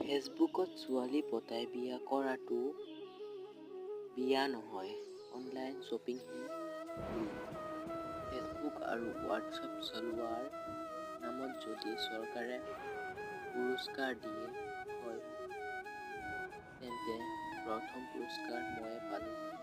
ফেচবুকত ছোৱালী পতাই বিয়া কৰাটো বিয়া নহয়, অনলাইন শ্বপিংহে ভুল। ফেচবুক আৰু হোৱাটছআপ চলোৱাৰ নামত যদি চৰকাৰে পুৰস্কাৰ দিয়ে হয়, তেন্তে প্ৰথম পুৰস্কাৰ ময়ে পালো।